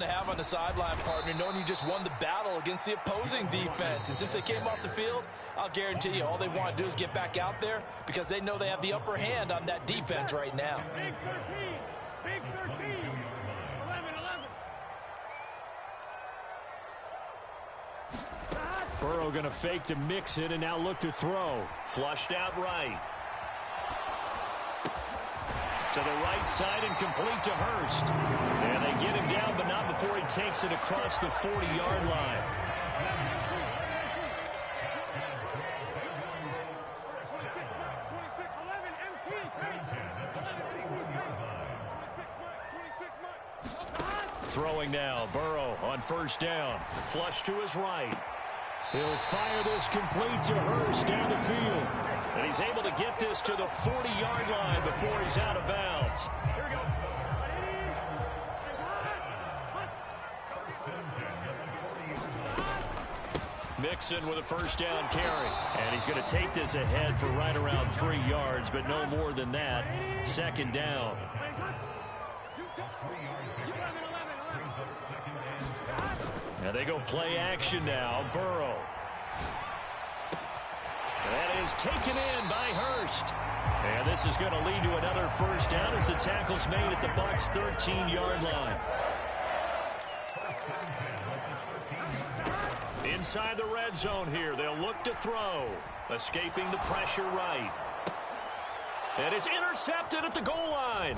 To have on the sideline, partner, knowing you just won the battle against the opposing defense. And since they came off the field, I'll guarantee you all they want to do is get back out there because they know they have the upper hand on that defense right now. Big 13. Big 13. 11. Burrow going to fake to mix it and now look to throw. Flushed out right. To the right side and complete to Hurst. And they get him down, but not before he takes it across the 40-yard line. Throwing now, Burrow on first down. Flush to his right. He'll fire this complete to Hurst down the field. And he's able to get this to the 40-yard line before he's out of bounds. Here we go. Mixon with a first down carry. And he's going to take this ahead for right around 3 yards, but no more than that. Second down. And they go play action now. Burrow. That is taken in by Hurst. And this is going to lead to another first down as the tackle's made at the Bucs' 13-yard line. Inside the red zone here. They'll look to throw. Escaping the pressure right. And it's intercepted at the goal line.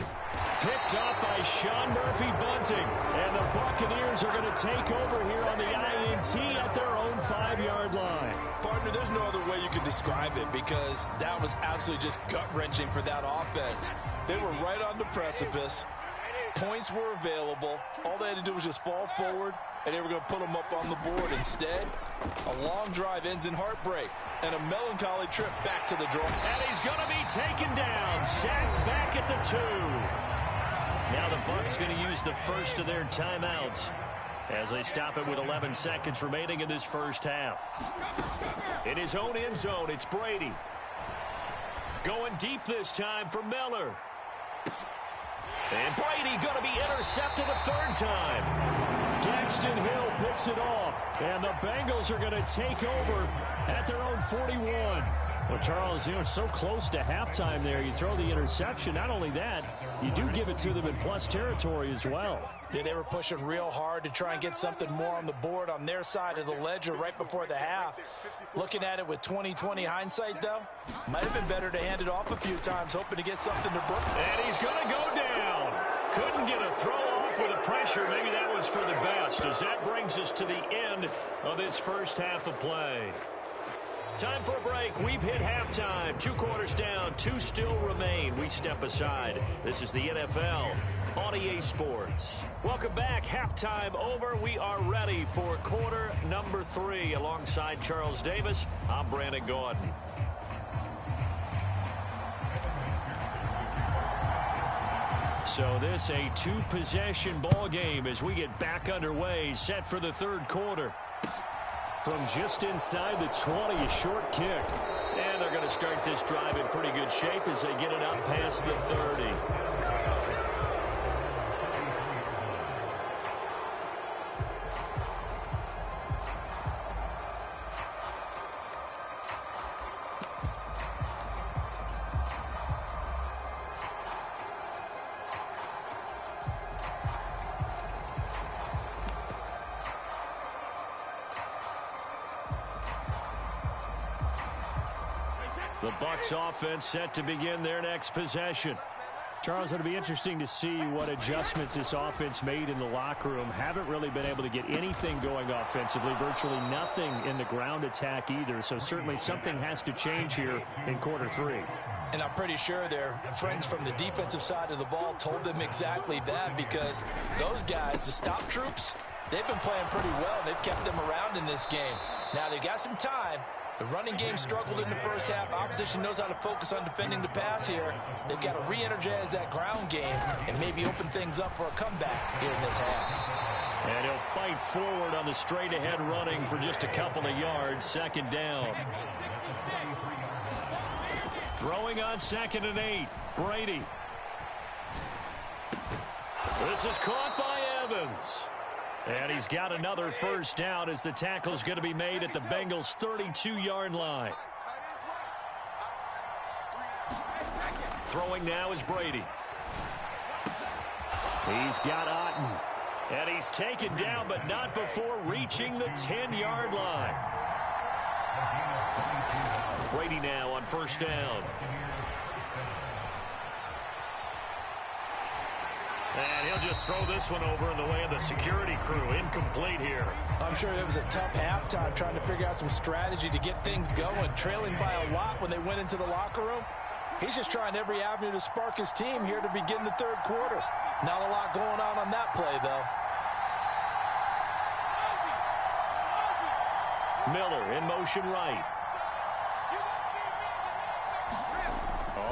Picked up by Sean Murphy-Bunting. And the Buccaneers are going to take over here on the INT at their own 5-yard line. Partner, there's no other way you could describe it because that was absolutely just gut-wrenching for that offense. They were right on the precipice. Points were available. All they had to do was just fall forward, and they were going to put them up on the board. Instead, a long drive ends in heartbreak and a melancholy trip back to the draw. And he's going to be taken down, sacked back at the 2. Now the Bucs going to use the first of their timeouts as they stop it with 11 seconds remaining in this first half. In his own end zone, it's Brady. Going deep this time for Miller. And Brady going to be intercepted a third time. Daxton Hill picks it off. And the Bengals are going to take over at their own 41. Well, Charles, you know, so close to halftime there. You throw the interception. Not only that, you do give it to them in plus territory as well. Yeah, they were pushing real hard to try and get something more on the board on their side of the ledger right before the half. Looking at it with 20/20 hindsight, though, might have been better to hand it off a few times, hoping to get something to Brook. And he's going to go down. Couldn't get a throw off with the pressure. Maybe that was for the best, as that brings us to the end of this first half of play. Time for a break. We've hit halftime. 2 quarters down. 2 still remain. We step aside. This is the NFL on EA Sports. Welcome back. Halftime over. We are ready for quarter number 3. Alongside Charles Davis, I'm Brandon Gaudin. So this a 2-possession ball game as we get back underway, set for the third quarter. From just inside the 20, a short kick. And they're going to start this drive in pretty good shape as they get it up past the 30. The Bucs offense set to begin their next possession. Charles, it'll be interesting to see what adjustments this offense made in the locker room. Haven't really been able to get anything going offensively, virtually nothing in the ground attack either. So certainly something has to change here in quarter 3. And I'm pretty sure their friends from the defensive side of the ball told them exactly that, because those guys, the stop troops, they've been playing pretty well. They've kept them around in this game. Now they've got some time. The running game struggled in the first half. Opposition knows how to focus on defending the pass here. They've got to re-energize that ground game and maybe open things up for a comeback here in this half. And he'll fight forward on the straight-ahead running for just a couple of yards. Second down. Throwing on 2nd and 8. Brady. This is caught by Evans. And he's got another first down as the tackle's going to be made at the Bengals' 32-yard line. Throwing now is Brady. He's got Otten. And he's taken down, but not before reaching the 10-yard line. Brady now on first down. And he'll just throw this one over in the way of the security crew. Incomplete here. I'm sure it was a tough halftime trying to figure out some strategy to get things going. Trailing by a lot when they went into the locker room. He's just trying every avenue to spark his team here to begin the third quarter. Not a lot going on that play, though. Miller in motion right.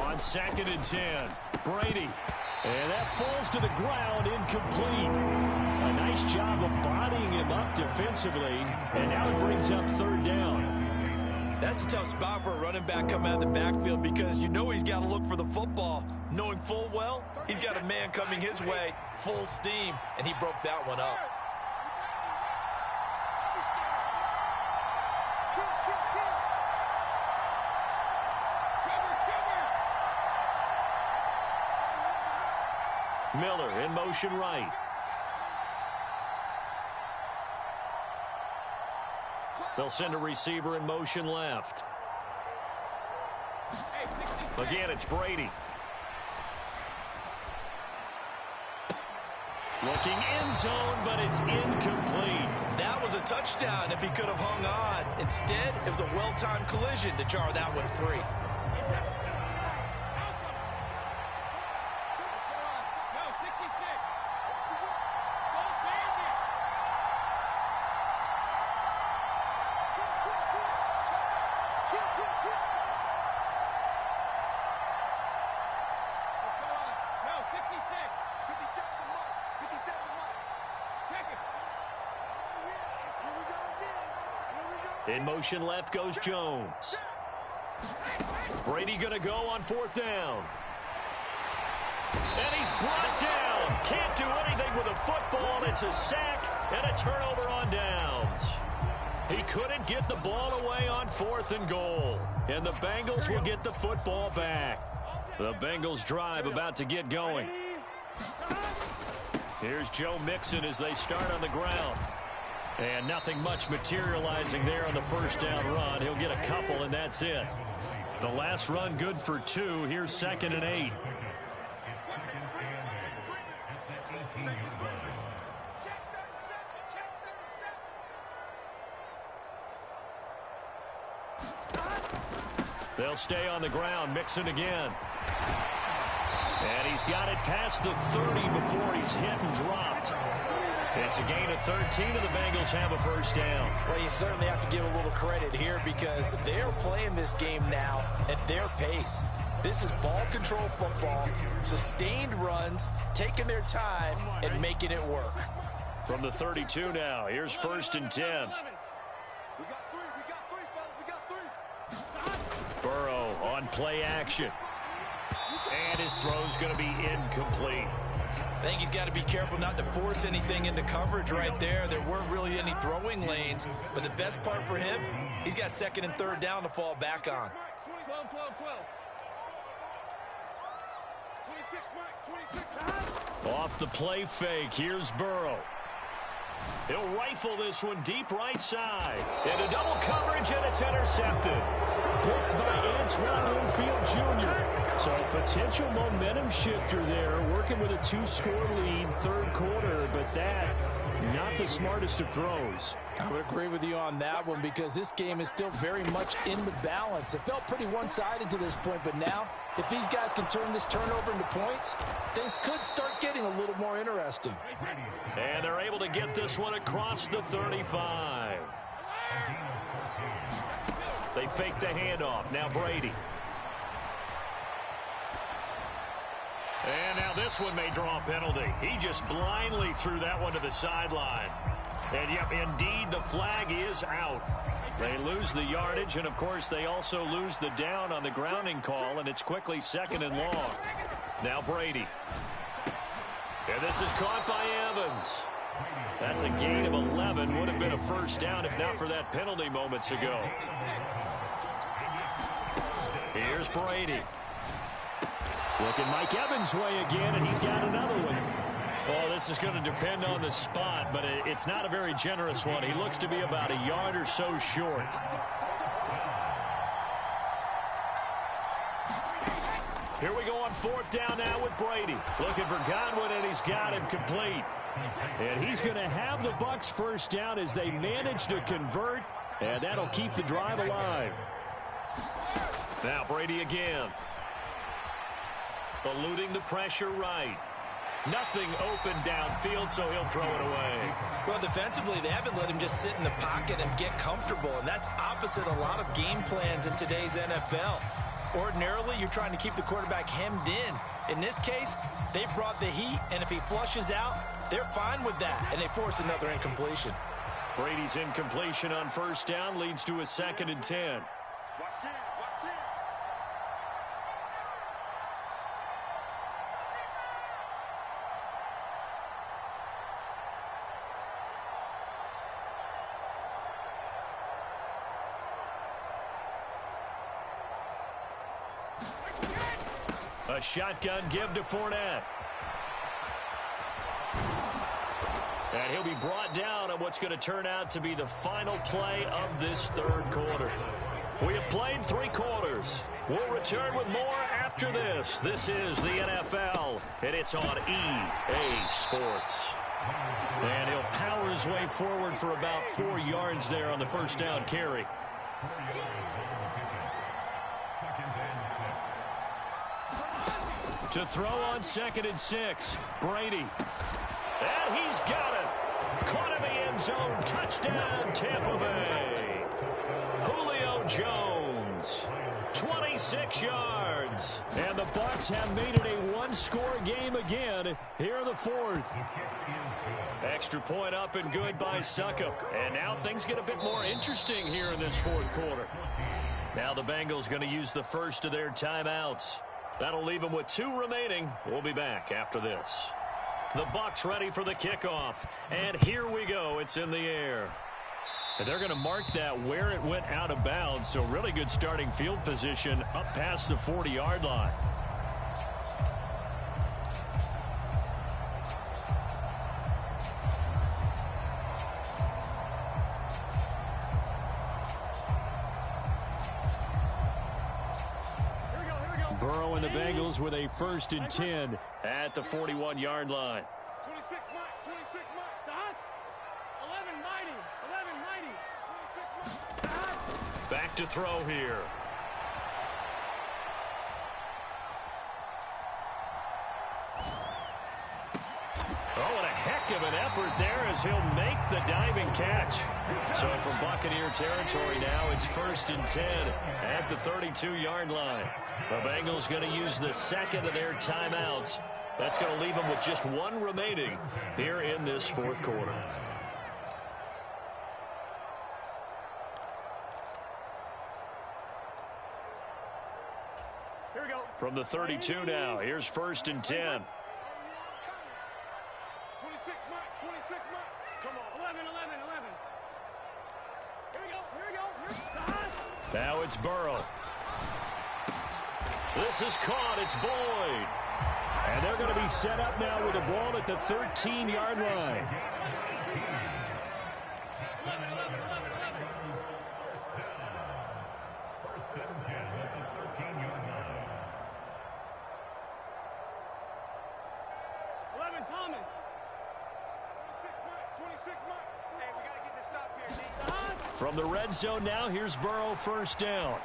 On 2nd and 10. Brady. And that falls to the ground, incomplete. A nice job of bodying him up defensively. And now it brings up third down. That's a tough spot for a running back coming out of the backfield because you know he's got to look for the football, knowing full well he's got a man coming his way, full steam, and he broke that one up. Miller in motion right. They'll send a receiver in motion left. Again, it's Brady. Looking end zone, but it's incomplete. That was a touchdown if he could have hung on. Instead, it was a well-timed collision to jar that one free. In motion left goes Jones. Brady going to go on 4th down. And he's brought down. Can't do anything with a football. It's a sack and a turnover on downs. He couldn't get the ball away on 4th and goal. And the Bengals will get the football back. The Bengals drive about to get going. Here's Joe Mixon as they start on the ground. And nothing much materializing there on the first down run. He'll get a couple, and that's it. The last run good for 2. Here's 2nd and 8. They'll stay on the ground. Mixon again. And he's got it past the 30 before he's hit and dropped. It's a gain of 13, and the Bengals have a first down. Well, you certainly have to give a little credit here because they're playing this game now at their pace. This is ball control football, sustained runs, taking their time, and making it work. From the 32 now, here's 1st and 10. Burrow on play action. And his throw's going to be incomplete. I think he's got to be careful not to force anything into coverage right there. There weren't really any throwing lanes, but the best part for him, he's got 2nd and 3rd down to fall back on. 12. Off the play fake, here's Burrow. He'll rifle this one deep right side. Into double coverage, and it's intercepted. Picked by Antoine Winfield Jr. So a potential momentum shifter there, working with a 2-score lead, 3rd quarter, but that, not the smartest of throws. I would agree with you on that one because this game is still very much in the balance. It felt pretty one-sided to this point, but now, if these guys can turn this turnover into points, things could start getting a little more interesting. And they're able to get this one across the 35. They fake the handoff. Now Brady. And now this one may draw a penalty. He just blindly threw that one to the sideline. And, yep, indeed, the flag is out. They lose the yardage, and, of course, they also lose the down on the grounding call, and it's quickly 2nd and long. Now Brady. And this is caught by Evans. That's a gain of 11. Would have been a first down if not for that penalty moments ago. Here's Brady. Looking Mike Evans' way again, and he's got another one. Well, this is going to depend on the spot, but it's not a very generous one. He looks to be about a yard or so short. Here we go on fourth down now with Brady. Looking for Godwin, and he's got him complete. And he's going to have the Bucs first down as they manage to convert, and that'll keep the drive alive. Now Brady again. Eluding the pressure right. Nothing open downfield, so he'll throw it away. Well, defensively, they haven't let him just sit in the pocket and get comfortable, and that's opposite a lot of game plans in today's NFL. Ordinarily, you're trying to keep the quarterback hemmed in. In this case, they brought the heat, and if he flushes out, they're fine with that, and they force another incompletion. Brady's incompletion on first down leads to a 2nd and 10. A shotgun give to Fournette. And he'll be brought down on what's going to turn out to be the final play of this third quarter. We have played 3 quarters. We'll return with more after this. This is the NFL, and it's on EA Sports. And he'll power his way forward for about 4 yards there on the first down carry. To throw on 2nd and 6, Brady. And he's got it. Caught in the end zone. Touchdown, Tampa Bay. Julio Jones, 26 yards. And the Bucs have made it a one-score game again here in the fourth. Extra point up and good by Succop. And now things get a bit more interesting here in this fourth quarter. Now the Bengals going to use the first of their timeouts. That'll leave them with 2 remaining. We'll be back after this. The Bucs ready for the kickoff. And here we go. It's in the air. And they're going to mark that where it went out of bounds. So really good starting field position up past the 40-yard line. Burrow and the Bengals with a 1st and 10 at the 41-yard line. 26 Mike, 26 Mike. Don. 11 mighty, 11 mighty. 26 Mike. Don. Back to throw here. Oh, and a heck of an effort there as he'll make the diving catch. So from Buccaneer territory now, it's 1st and 10 at the 32-yard line. The Bengals going to use the 2nd of their timeouts. That's going to leave them with just 1 remaining here in this fourth quarter. Here we go. From the 32 now, here's 1st and 10. 26 Mike, 26 Mike. Come on. 11, 11, 11. Here we go, here we go. Don. Now it's Burrow. This is caught. It's Boyd. And they're going to be set up now with the ball at the 13-yard line. 11 Thomas. 26 Mike. Hey, we got to get this stop here, D. Don. From the red zone now, here's Burrow, 1st down.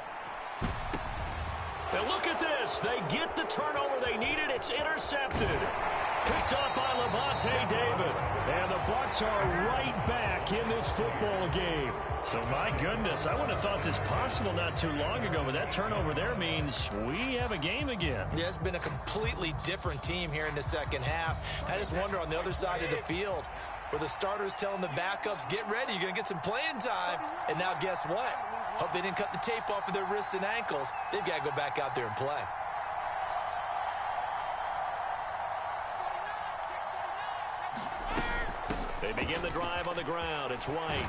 And look at this. They get the turnover they needed. It's intercepted. Picked up by Lavonte David. And the Bucs are right back in this football game. So, my goodness, I wouldn't have thought this possible not too long ago, but that turnover there means we have a game again. Yeah, it's been a completely different team here in the second half. I just wonder on the other side of the field, where the starters telling the backups, get ready, you're going to get some playing time. And now guess what? Hope they didn't cut the tape off of their wrists and ankles. They've got to go back out there and play. They begin the drive on the ground. It's White.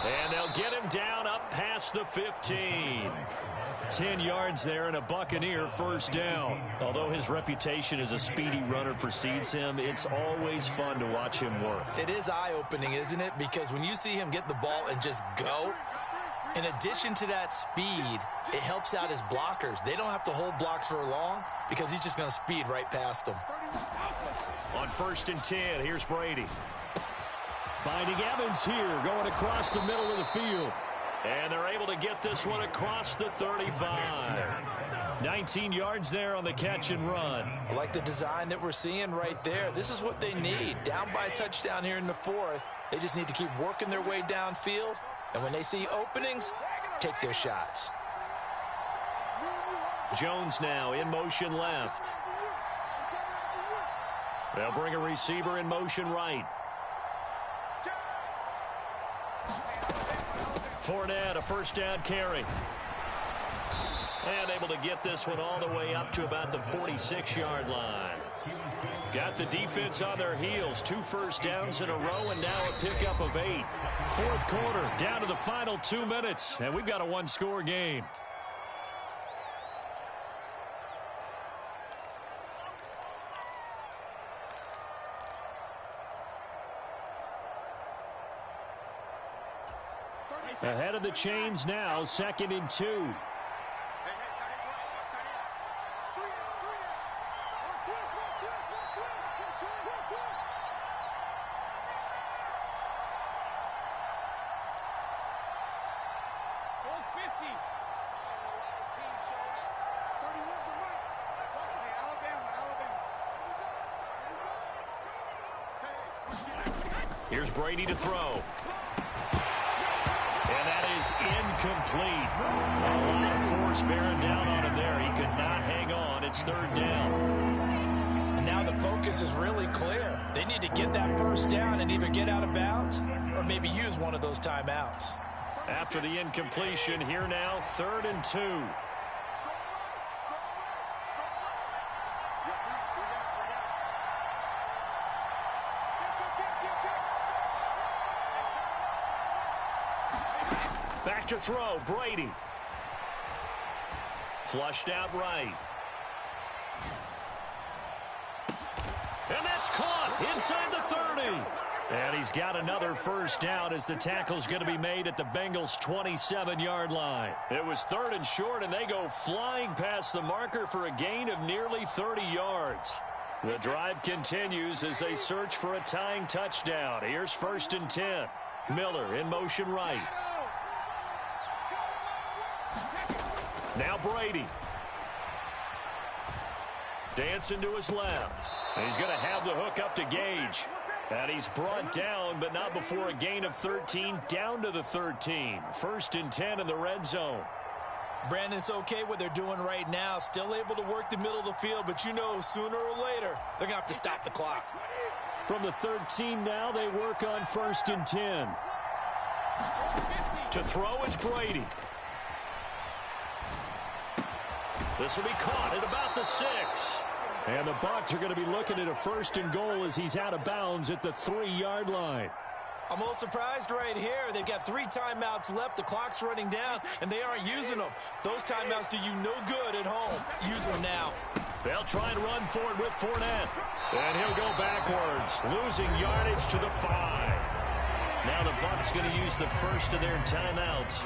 And they'll get him down up past the 15. 10 yards there and a Buccaneer first down. Although his reputation as a speedy runner precedes him, it's always fun to watch him work. It is eye-opening, isn't it? Because when you see him get the ball and just go, in addition to that speed, it helps out his blockers. They don't have to hold blocks for long because he's just going to speed right past them. On 1st and 10, here's Brady. Finding Evans here, going across the middle of the field. And they're able to get this one across the 35. 19 yards there on the catch and run. I like the design that we're seeing right there. This is what they need. Down by a touchdown here in the 4th. They just need to keep working their way downfield. And when they see openings, take their shots. Jones now in motion left. They'll bring a receiver in motion right. Fournette, a first down carry. And able to get this one all the way up to about the 46-yard line. Got the defense on their heels. 2 first downs in a row and now a pickup of 8. 4th quarter, down to the final 2 minutes. And we've got a one-score game. Ahead of the chains now, 2nd and 2. Here's Brady to throw. And that is incomplete. A lot of force bearing down on him there. He could not hang on. It's 3rd down. And now the focus is really clear. They need to get that first down and either get out of bounds or maybe use one of those timeouts. After the incompletion, here now, 3rd and 2. Back to throw, Brady. Flushed out right. And that's caught inside the 30. And he's got another first down as the tackle's going to be made at the Bengals' 27-yard line. It was 3rd and short, and they go flying past the marker for a gain of nearly 30 yards. The drive continues as they search for a tying touchdown. Here's 1st and 10. Miller in motion right. Now Brady. Dancing to his left. And he's going to have the hook up to Gage. And he's brought down, but not before a gain of 13, down to the 13. 1st and 10 in the red zone. Brandon, it's okay what they're doing right now. Still able to work the middle of the field, but you know sooner or later they're going to have to stop the clock. From the 13 now, they work on 1st and 10. To throw is Brady. This will be caught at about the 6. And the Bucs are going to be looking at a 1st and goal as he's out of bounds at the 3-yard line. I'm a little surprised right here. They've got 3 timeouts left. The clock's running down, and they aren't using them. Those timeouts do you no good at home. Use them now. They'll try and run for it with Fournette. And he'll go backwards, losing yardage to the 5. Now the Bucs going to use the first of their timeouts,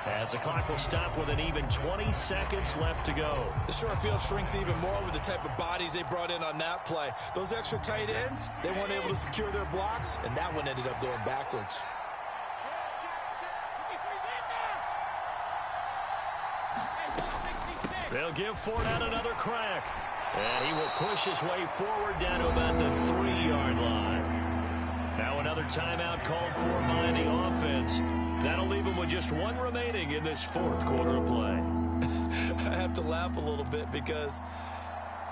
as the clock will stop with an even 20 seconds left to go. The short field shrinks even more with the type of bodies they brought in on that play. Those extra tight ends, they weren't able to secure their blocks, and that one ended up going backwards. They'll give Fournette another crack. And he will push his way forward down to about the 3-yard line. Now another timeout called for by the offense. That'll leave him with just 1 remaining in this 4th quarter of play. I have to laugh a little bit because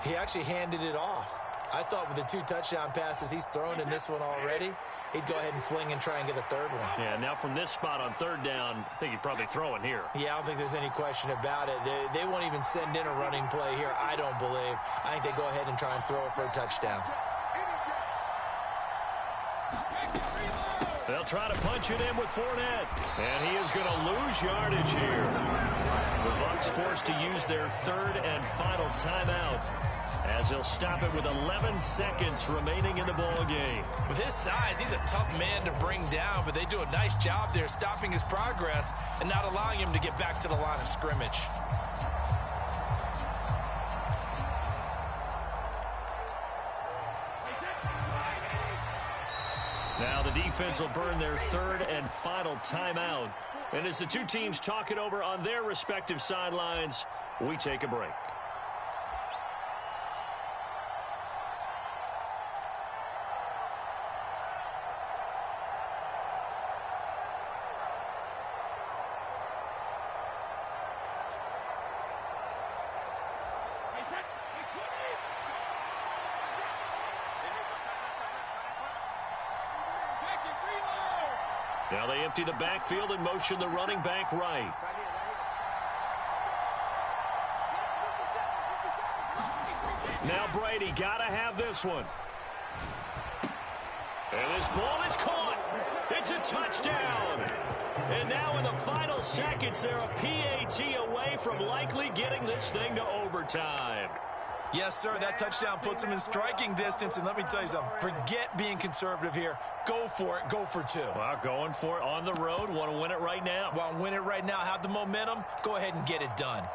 he actually handed it off. I thought with the 2 touchdown passes he's thrown in this one already, he'd go ahead and fling and try and get a 3rd one. Yeah, now from this spot on 3rd down, I think he'd probably throw it here. Yeah, I don't think there's any question about it. They won't even send in a running play here, I don't believe. I think they go ahead and try and throw it for a touchdown. They'll try to punch it in with Fournette. And he is going to lose yardage here. The Bucs forced to use their third and final timeout, as he'll stop it with 11 seconds remaining in the ball game. With his size, he's a tough man to bring down, but they do a nice job there stopping his progress and not allowing him to get back to the line of scrimmage. Now the defense will burn their third and final timeout. And as the two teams talk it over on their respective sidelines, we take a break. Now they empty the backfield and motion the running back right. Now Brady got to have this one. And this ball is caught. It's a touchdown. And now in the final seconds, they're a PAT away from likely getting this thing to overtime. Yes, sir, that touchdown puts him in striking distance. And let me tell you something, forget being conservative here. Go for it. Go for two. Well, going for it on the road. Want to win it right now. Want to win it right now. Have the momentum. Go ahead and get it done.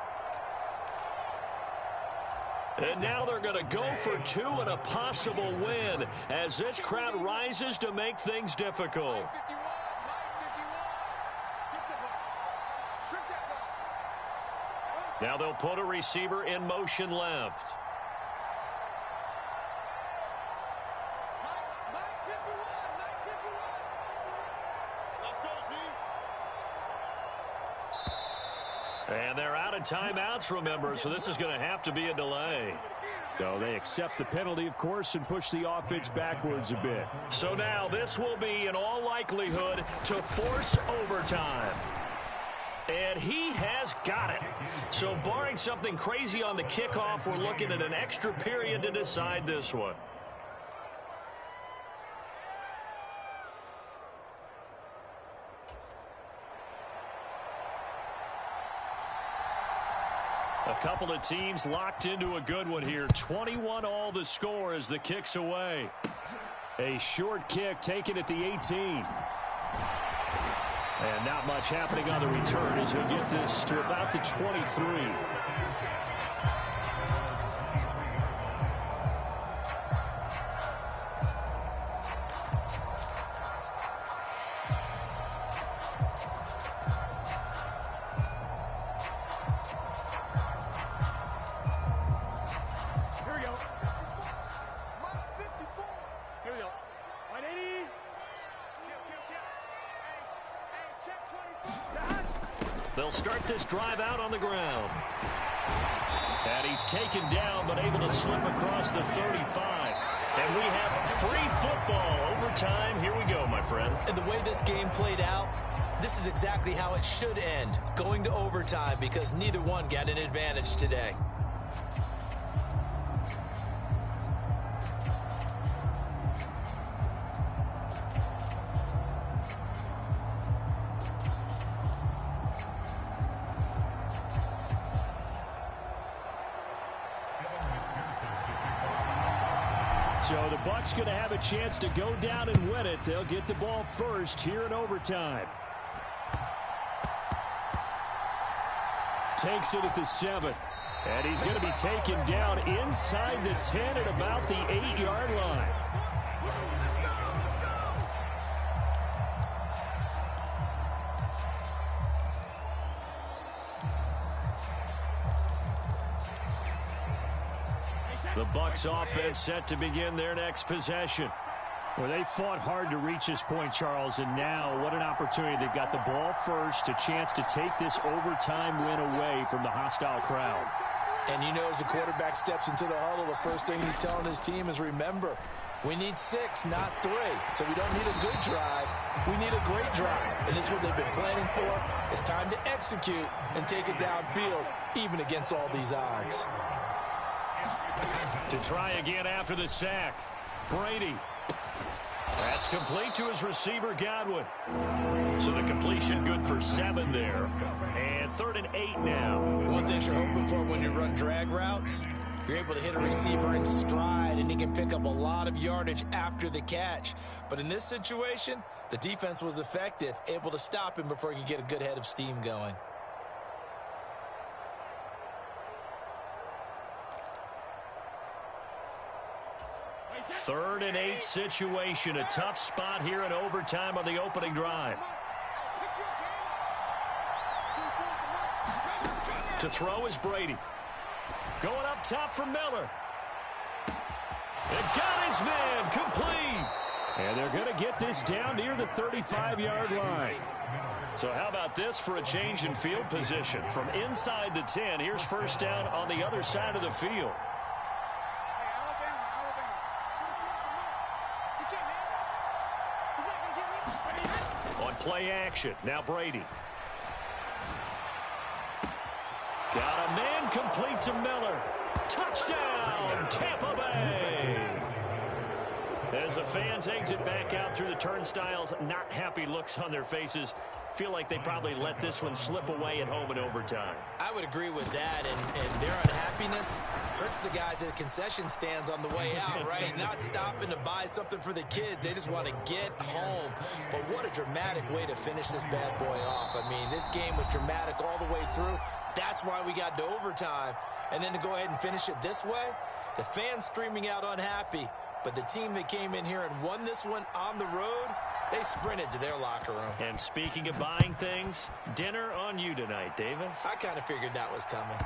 And now they're going to go for two and a possible win as this crowd rises to make things difficult. Now they'll put a receiver in motion left. And they're out of timeouts, remember, so this is going to have to be a delay. So they accept the penalty, of course, and push the offense backwards a bit. So now this will be, in all likelihood, to force overtime. And he has got it. So barring something crazy on the kickoff, we're looking at an extra period to decide this one. A couple of teams locked into a good one here. 21 all the score as the kick's away. A short kick taken at the 18. And not much happening on the return as he'll get this to about the 23. They'll start this drive out on the ground. And he's taken down, but able to slip across the 35. And we have free football. Overtime, here we go, my friend. And the way this game played out, this is exactly how it should end. Going to overtime because neither one got an advantage today. So the Bucs going to have a chance to go down and win it. They'll get the ball first here in overtime. Takes it at the 7. And he's going to be taken down inside the 10 at about the 8-yard line. The Bucs offense set to begin their next possession. Well, they fought hard to reach this point, Charles, and now what an opportunity. They've got the ball first, a chance to take this overtime win away from the hostile crowd. And you know, as the quarterback steps into the huddle, the first thing he's telling his team is, remember, we need 6, not 3. So we don't need a good drive. We need a great drive. And this is what they've been planning for. It's time to execute and take it downfield, even against all these odds. To try again after the sack. Brady. That's complete to his receiver, Godwin. So the completion good for 7 there. And 3rd and 8 now. One thing you're hoping for when you run drag routes, you're able to hit a receiver in stride, and he can pick up a lot of yardage after the catch. But in this situation, the defense was effective, able to stop him before he could get a good head of steam going. Third and 8 situation. A tough spot here in overtime on the opening drive. To throw is Brady. Going up top for Miller. And got his man complete. And they're going to get this down near the 35-yard line. So how about this for a change in field position? From inside the 10, here's first down on the other side of the field. On play action, now Brady. Got a man complete to Miller. Touchdown, Tampa Bay. As the fans exit back out through the turnstiles, not happy looks on their faces. Feel like they probably let this one slip away at home in overtime. I would agree with that, and their unhappiness hurts the guys at the concession stands on the way out, right? Not stopping to buy something for the kids. They just want to get home. But what a dramatic way to finish this bad boy off. I mean, this game was dramatic all the way through. That's why we got to overtime. And then to go ahead and finish it this way, the fans streaming out unhappy. But the team that came in here and won this one on the road, they sprinted to their locker room. And speaking of buying things, dinner on you tonight, Davis. I kind of figured that was coming.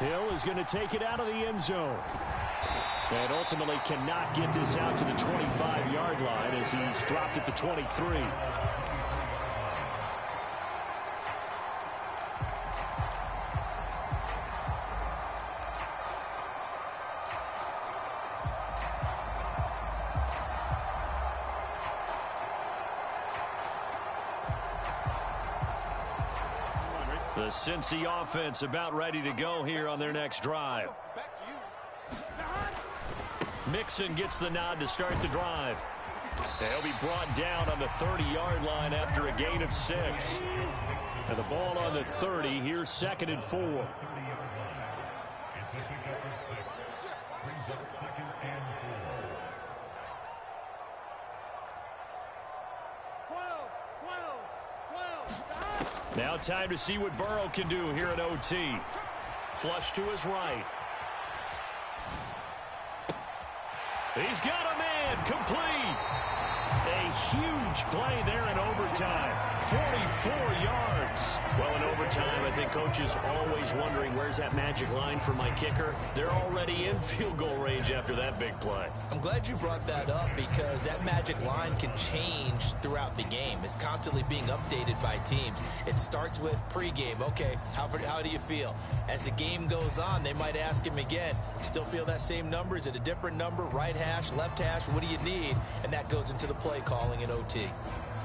Hill is going to take it out of the end zone. And ultimately cannot get this out to the 25-yard line as he's dropped at the 23. The Cincy offense about ready to go here on their next drive. Mixon gets the nod to start the drive. They'll be brought down on the 30-yard line after a gain of 6. And the ball on the 30. Here's 2nd and 4. Now time to see what Burrow can do here at OT. Flush to his right. He's got a man complete. A huge play there in overtime. 44 yards. Well, in overtime, I think coaches always wondering where's that magic line for my kicker. They're already in field goal range after that big play. I'm glad you brought that up because that magic line can change throughout the game. It's constantly being updated by teams. It starts with pregame. Okay, how do you feel? As the game goes on, they might ask him again, still feel that same number? Is it a different number? Right hash, left hash? What do you need? And that goes into the play calling in OT.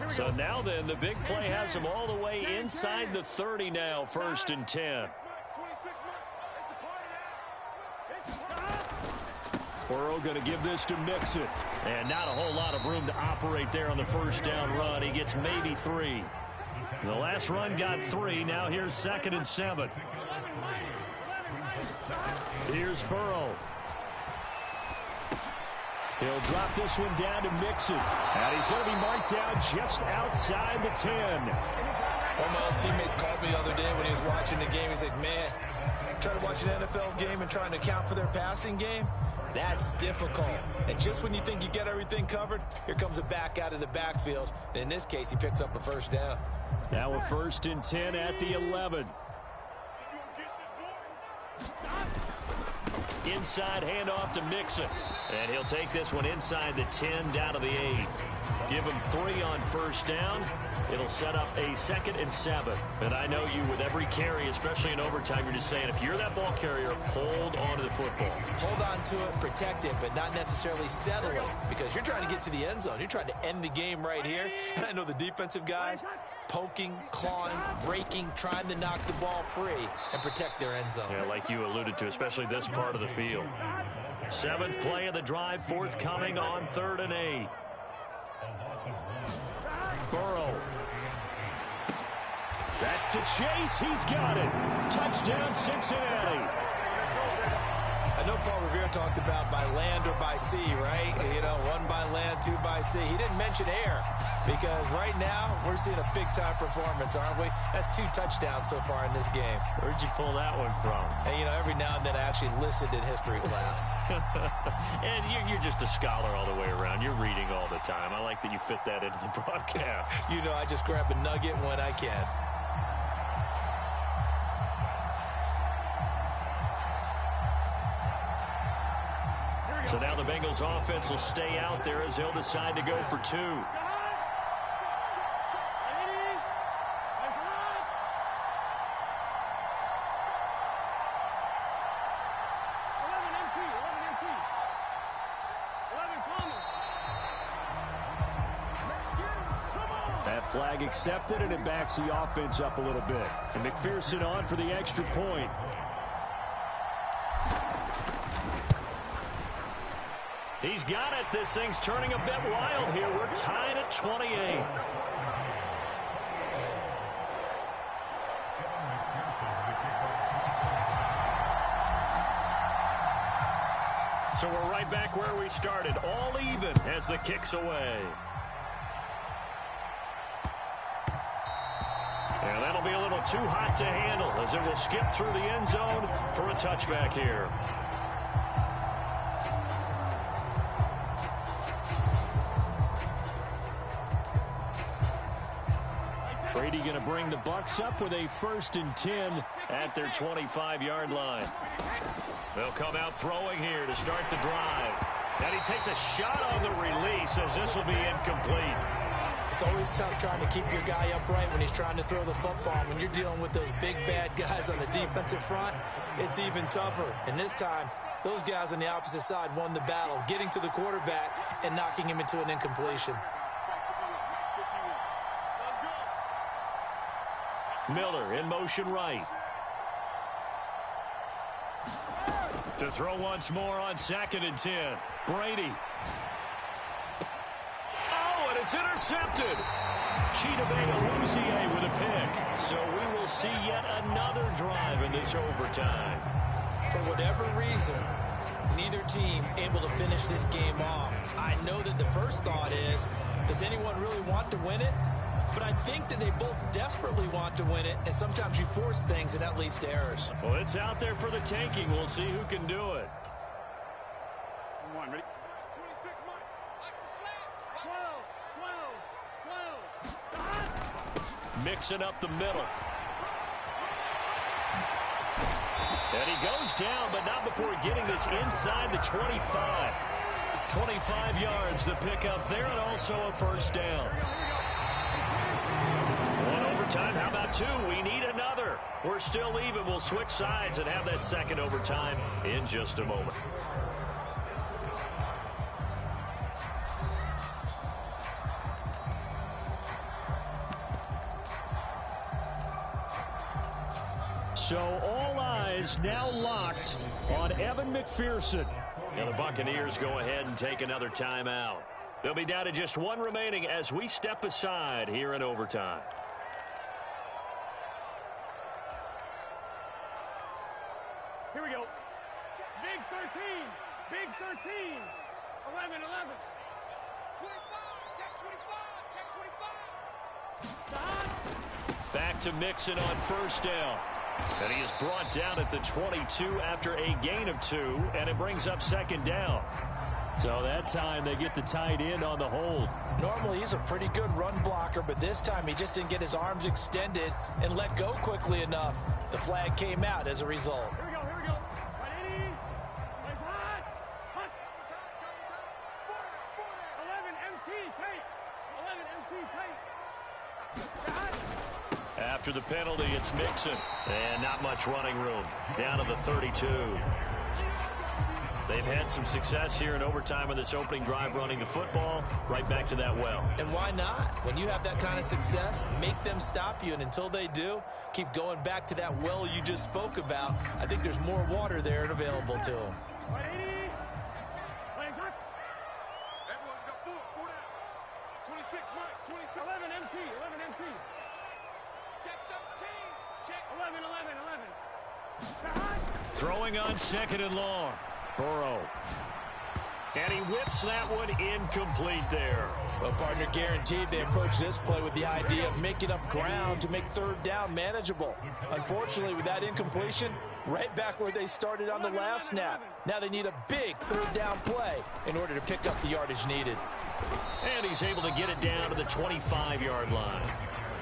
So now then, the big play has them all the way inside the 30 now, 1st and 10. Burrow going to give this to Mixon. And not a whole lot of room to operate there on the first down run. He gets maybe 3. The last run got 3. Now here's 2nd and 7. Here's Burrow. He'll drop this one down to Mixon. And he's going to be marked down just outside the 10. One of my old teammates called me the other day when he was watching the game. He's like, man, trying to watch an NFL game and trying to account for their passing game, that's difficult. And just when you think you get everything covered, here comes a back out of the backfield. And in this case, he picks up a first down. Now a 1st and 10 at the 11. Inside handoff to Mixon. And he'll take this one inside the 10 down to the 8. Give him 3 on first down. It'll set up a 2nd and 7. And I know you with every carry, especially in overtime, you're just saying if you're that ball carrier, hold on to the football. Hold on to it, protect it, but not necessarily settle it because you're trying to get to the end zone. You're trying to end the game right here. And I know the defensive guys poking, clawing, breaking, trying to knock the ball free and protect their end zone. Yeah, like you alluded to, especially this part of the field. Seventh play of the drive, forthcoming on 3rd and 8. Burrow. That's to Chase. He's got it. Touchdown, Cincinnati. I know Paul Revere talked about by land or by sea, right? You know, 1 by land, 2 by sea. He didn't mention air because right now we're seeing a big-time performance, aren't we? That's 2 touchdowns so far in this game. Where'd you pull that one from? And, you know, every now and then I actually listened in history class. And you're just a scholar all the way around. You're reading all the time. I like that you fit that into the broadcast. You know, I just grab a nugget when I can. So now the Bengals offense will stay out there as they'll decide to go for 2. That flag accepted, and it backs the offense up a little bit. And McPherson on for the extra point. He's got it. This thing's turning a bit wild here. We're tied at 28. So we're right back where we started. All even as the kick's away. And that'll be a little too hot to handle as it will skip through the end zone for a touchback here. Brady going to bring the Bucs up with a 1st and 10 at their 25-yard line. They'll come out throwing here to start the drive. And he takes a shot on the release as this will be incomplete. It's always tough trying to keep your guy upright when he's trying to throw the football. When you're dealing with those big, bad guys on the defensive front, it's even tougher. And this time, those guys on the opposite side won the battle, getting to the quarterback and knocking him into an incompletion. Miller in motion right. To throw once more on 2nd and 10. Brady. Oh, and it's intercepted. Chidobe Awuzie with a pick. So we will see yet another drive in this overtime. For whatever reason, neither team able to finish this game off. I know that the first thought is, does anyone really want to win it? But I think that they both desperately want to win it, and sometimes you force things, and that leads to errors. Well, it's out there for the taking. We'll see who can do it. Come on, ready? 26 Mike. Watch the slap. 12. Mixing up the middle. And he goes down, but not before getting this inside the 25. 25 yards, the pickup there, and also a 1st down. Time. How about 2? We need another. We're still even. We'll switch sides and have that second overtime in just a moment. So all eyes now locked on Evan McPherson. Now the Buccaneers go ahead and take another timeout. They'll be down to just 1 remaining as we step aside here in overtime. Here we go. Big 13. Big 13. 11, 11. 25. Check 25. Check 25. Back to Mixon on 1st down. And he is brought down at the 22 after a gain of 2. And it brings up 2nd down. So that time they get the tight end on the hold. Normally he's a pretty good run blocker, but this time he just didn't get his arms extended and let go quickly enough. The flag came out as a result. Here we go. 180. Plays hot. Hot. 11 MT tight. 11 MT tight. After the penalty, it's Mixon. And not much running room. Down to the 32. They've had some success here in overtime in this opening drive running the football. Right back to that well. And why not? When you have that kind of success, make them stop you. And until they do, keep going back to that well you just spoke about. I think there's more water there and available to them. 180. Throwing on 2nd and long. Burrow. And he whips that one incomplete there. Well, partner, guaranteed they approach this play with the idea of making up ground to make 3rd down manageable. Unfortunately, with that incompletion, right back where they started on the last snap. Now they need a big 3rd down play in order to pick up the yardage needed. And he's able to get it down to the 25-yard line.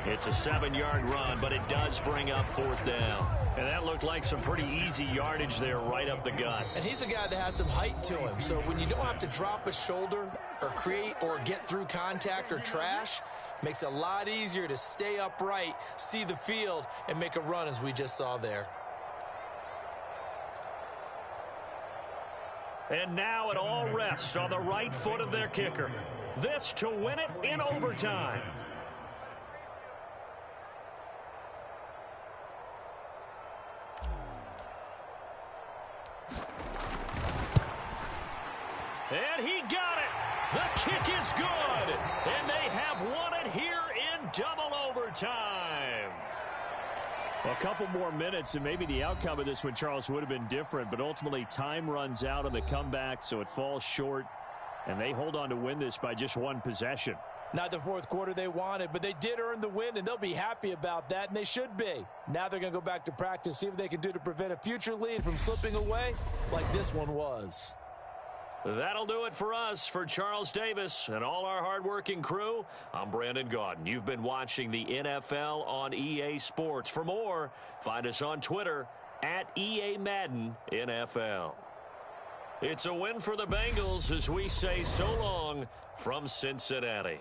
It's a 7-yard run, but it does bring up 4th down. And that looked like some pretty easy yardage there right up the gut. And he's a guy that has some height to him. So when you don't have to drop a shoulder or create or get through contact or trash, makes it a lot easier to stay upright, see the field, and make a run as we just saw there. And now it all rests on the right foot of their kicker. This to win it in overtime. And he got it. The kick is good. And they have won it here in double overtime. A couple more minutes, and maybe the outcome of this one, Charles, would have been different. But ultimately, time runs out on the comeback, so it falls short. And they hold on to win this by just 1 possession. Not the 4th quarter they wanted, but they did earn the win, and they'll be happy about that, and they should be. Now they're going to go back to practice, see what they can do to prevent a future lead from slipping away like this one was. That'll do it for us. For Charles Davis and all our hardworking crew, I'm Brandon Gaudin. You've been watching the NFL on EA Sports. For more, find us on Twitter at EA Madden NFL. It's a win for the Bengals as we say so long from Cincinnati.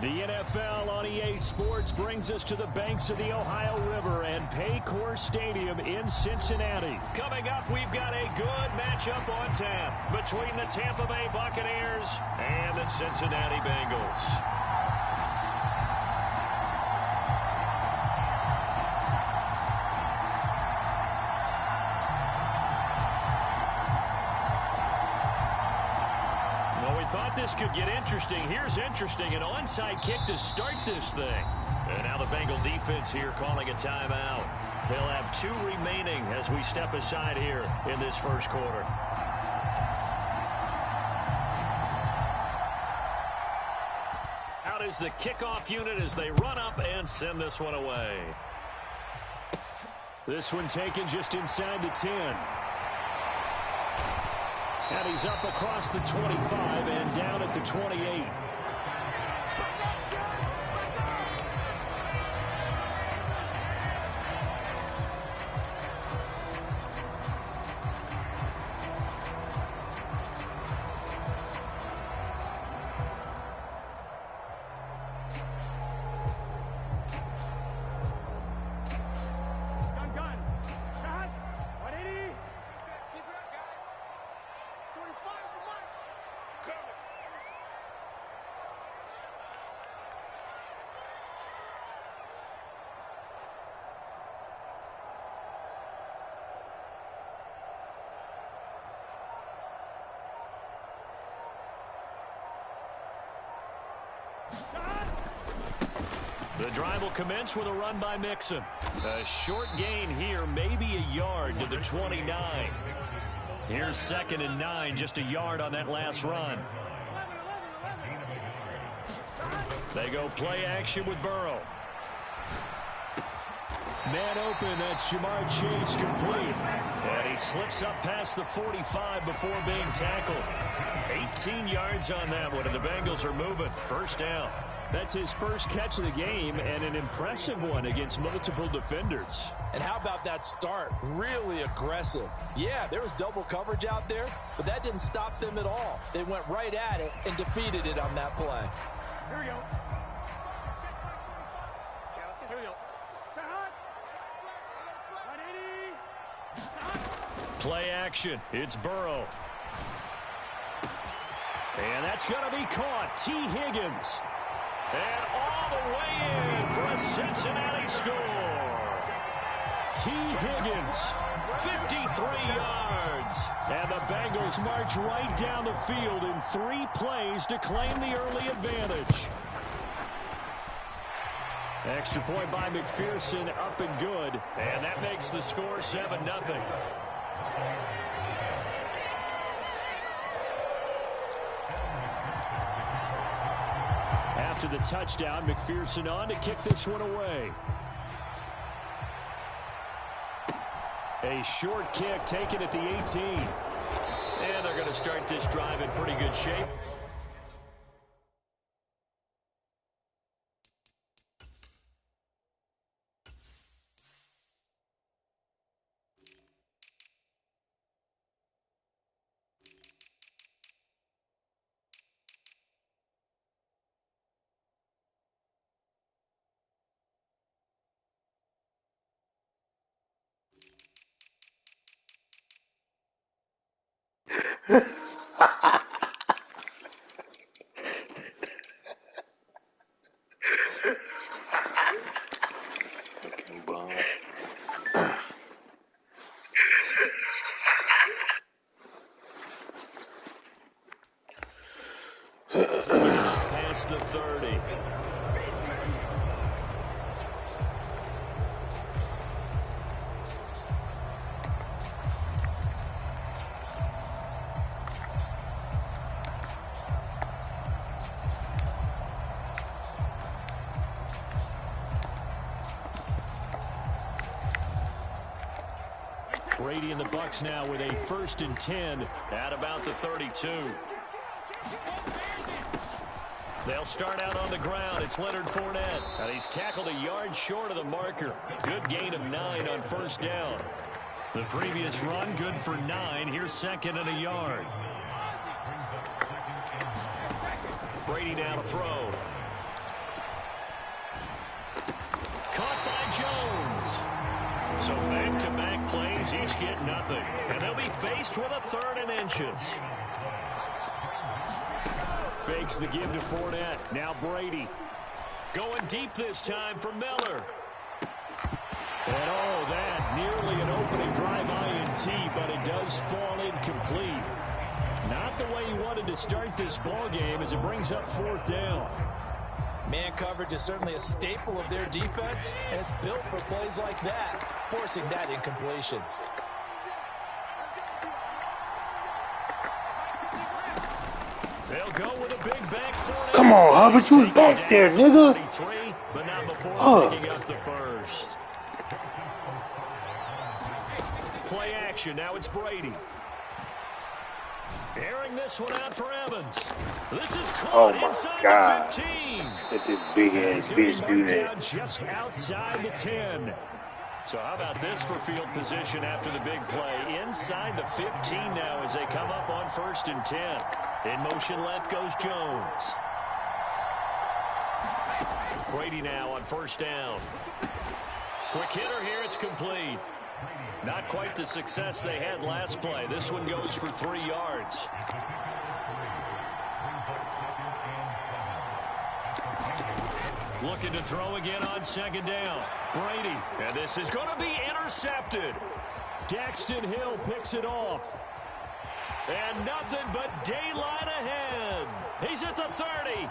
The NFL on EA Sports brings us to the banks of the Ohio River and Paycor Stadium in Cincinnati. Coming up, we've got a good matchup on tap between the Tampa Bay Buccaneers and the Cincinnati Bengals. Thought this could get interesting. Here's interesting. An onside kick to start this thing. And now the Bengal defense here calling a timeout. They'll have 2 remaining as we step aside here in this first quarter. Out is the kickoff unit as they run up and send this one away. This one taken just inside the 10. And he's up across the 25 and down at the 28. The drive will commence with a run by Mixon. A short gain here, maybe a yard to the 29. Here's 2nd and 9, just a yard on that last run. They go play action with Burrow. Man open, that's Jamar Chase complete. And he slips up past the 45 before being tackled. 18 yards on that one, and the Bengals are moving. First down. That's his first catch of the game, and an impressive one against multiple defenders. And how about that start? Really aggressive. Yeah, there was double coverage out there, but that didn't stop them at all. They went right at it and defeated it on that play. Here we go. Here we go. Play action. It's Burrow. And that's going to be caught. T. Higgins. And all the way in for a Cincinnati score. T. Higgins. 53 yards. And the Bengals march right down the field in 3 plays to claim the early advantage. Extra point by McPherson, up and good. And that makes the score 7-0. After the touchdown, McPherson on to kick this one away. A short kick taken at the 18. And they're going to start this drive in pretty good shape. Fucking bum. Past the 30. Brady and the Bucs now with a 1st and 10 at about the 32. They'll start out on the ground. It's Leonard Fournette. And he's tackled a yard short of the marker. Good gain of 9 on first down. The previous run, good for 9. Here's 2nd and a yard. Brady now to throw. plays each get nothing. And they'll be faced with a 3rd and inches. Fakes the give to Fournette. Now Brady. Going deep this time for Miller. And oh, that nearly an opening drive INT, but it does fall incomplete. Not the way he wanted to start this ball game as it brings up 4th down. Man coverage is certainly a staple of their defense, and it's built for plays like that, forcing that incompletion. They'll go with a big back. Come on, Hubbard, you was back there, nigga. But not before picking up the first. Play action. Now it's Brady. Airing this one out for Evans. This is caught inside the 15. Let this big-ass bitch do that. Just outside the 10. So how about this for field position after the big play? Inside the 15 now as they come up on 1st and 10. In motion left goes Jones. Brady now on 1st down. Quick hitter here, it's complete. Not quite the success they had last play. This one goes for 3 yards. Looking to throw again on 2nd down. Brady. And this is going to be intercepted. Daxton Hill picks it off. And nothing but daylight ahead. He's at the 30.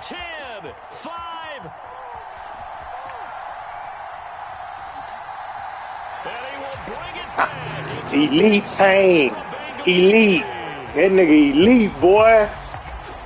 10. 5. And he will bring it back. Elite pain. Elite. That nigga elite, boy.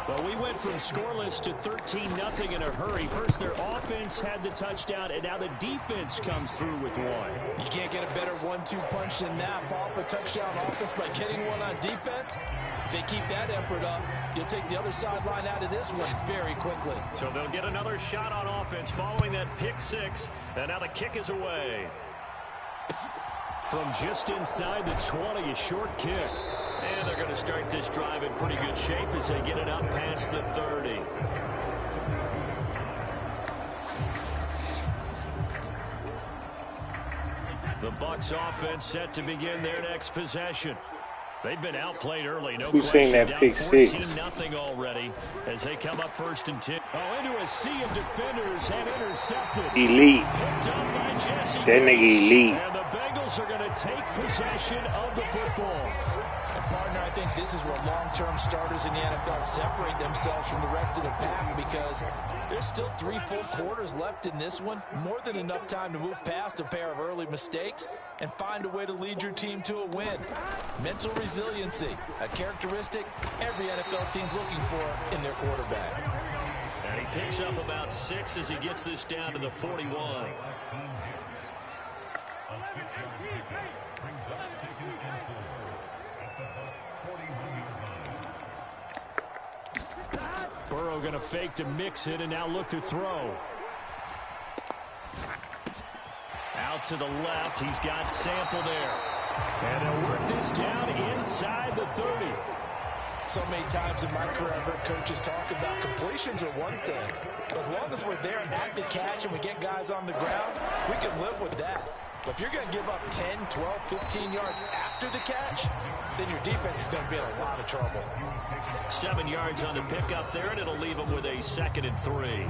Well, we went from scoreless to 13-0 in a hurry. First, their offense had the touchdown, and now the defense comes through with one. You can't get a better 1-2 punch than that. Fall off a touchdown offense by getting one on defense. If they keep that effort up, you'll take the other sideline out of this one very quickly. So they'll get another shot on offense following that pick 6. And now the kick is away. From just inside the 20, a short kick. And they're going to start this drive in pretty good shape as they get it up past the 30. The Bucs offense set to begin their next possession. They've been outplayed early, no Who's question. saying that pick 6? 14-0 already as they come up 1st and 10. Oh, into a sea of defenders and intercepted. Elite. Picked up by Jesse That nigga elite. And the Bengals are going to take possession of the football. And partner, I think this is where long-term starters in the NFL separate themselves from the rest of the pack because there's still 3 full quarters left in this one. More than enough time to move past a pair of early mistakes and find a way to lead your team to a win. Mental resiliency, a characteristic every NFL team's looking for in their quarterback. And he picks up about 6 as he gets this down to the 41. Burrow going to fake to mix it and now look to throw. Out to the left. He's got Sample there. And they'll work this down inside the 30. So many times in my career, I've heard coaches talk about completions are one thing. But as long as we're there at the catch and we get guys on the ground, we can live with that. But if you're going to give up 10, 12, 15 yards after the catch, then your defense is going to be in a lot of trouble. 7 yards on the pickup there, and it'll leave them with a 2nd and 3.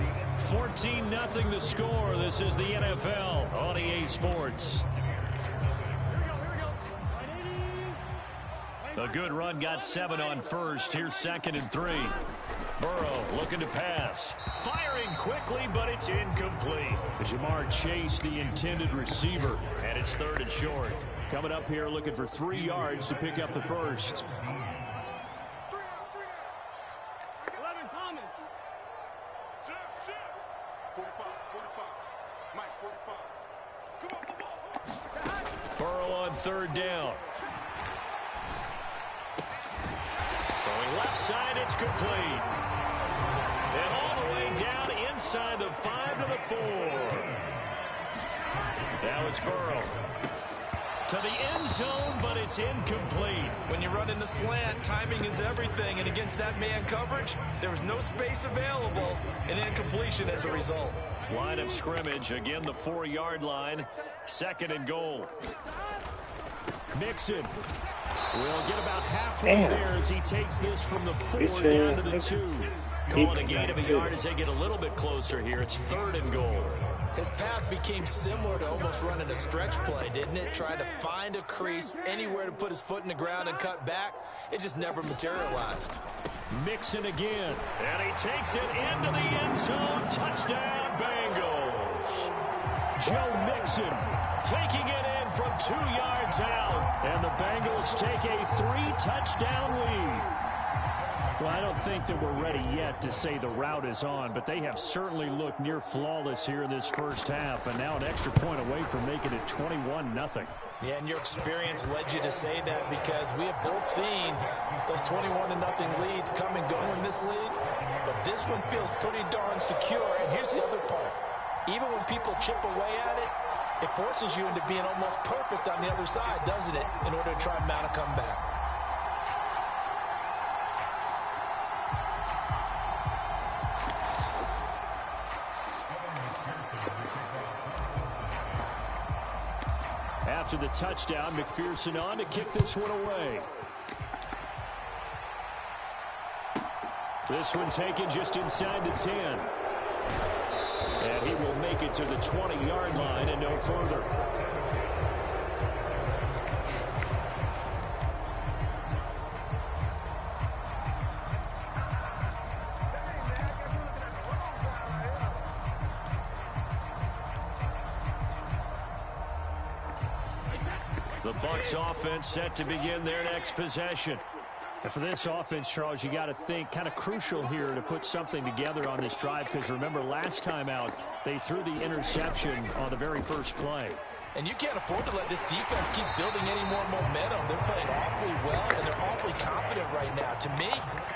14-0 the score. This is the NFL on EA Sports. A good run got 7 on 1st. Here's 2nd and 3. Burrow looking to pass. Firing quickly, but it's incomplete. Jamar Chase, the intended receiver. And it's 3rd and short. Coming up here looking for 3 yards to pick up the first. 11 Thomas. 45. Mike, 45. Come on, the ball. Burrow on 3rd down. Throwing left side, it's complete. And all the way down inside the 5 to the 4. Now it's Burrow. To the end zone, but it's incomplete. When you run in the slant, timing is everything. And against that man coverage, there was no space available. And incompletion as a result. Line of scrimmage, again the 4-yard line. 2nd and goal. Mixon will get about halfway there as he takes this from the 4 down to the 2. Calling a gain of a yard as they get a little bit closer here. It's 3rd and goal. His path became similar to almost running a stretch play, didn't it? Trying to find a crease, anywhere to put his foot in the ground and cut back. It just never materialized. Mixon again. And he takes it into the end zone. Touchdown, Bengals. Joe Mixon taking it in from 2 yards out. And the Bengals take a 3-touchdown lead. Well, I don't think that we're ready yet to say the route is on, but they have certainly looked near flawless here in this first half, and now an extra point away from making it 21-0. Yeah, and your experience led you to say that because we have both seen those 21-0 leads come and go in this league, but this one feels pretty darn secure. And here's the other part. Even when people chip away at it, it forces you into being almost perfect on the other side, doesn't it, in order to try and mount a comeback. After the touchdown, McPherson on to kick this one away. This one taken just inside the 10. And he will make it to the 20-yard line and no further. The Bucs offense set to begin their next possession. And for this offense, Charles, you got to think kind of crucial here to put something together on this drive, because remember last time out they threw the interception on the very first play. And you can't afford to let this defense keep building any more momentum. They're playing awfully well, and they're awfully confident right now. To me,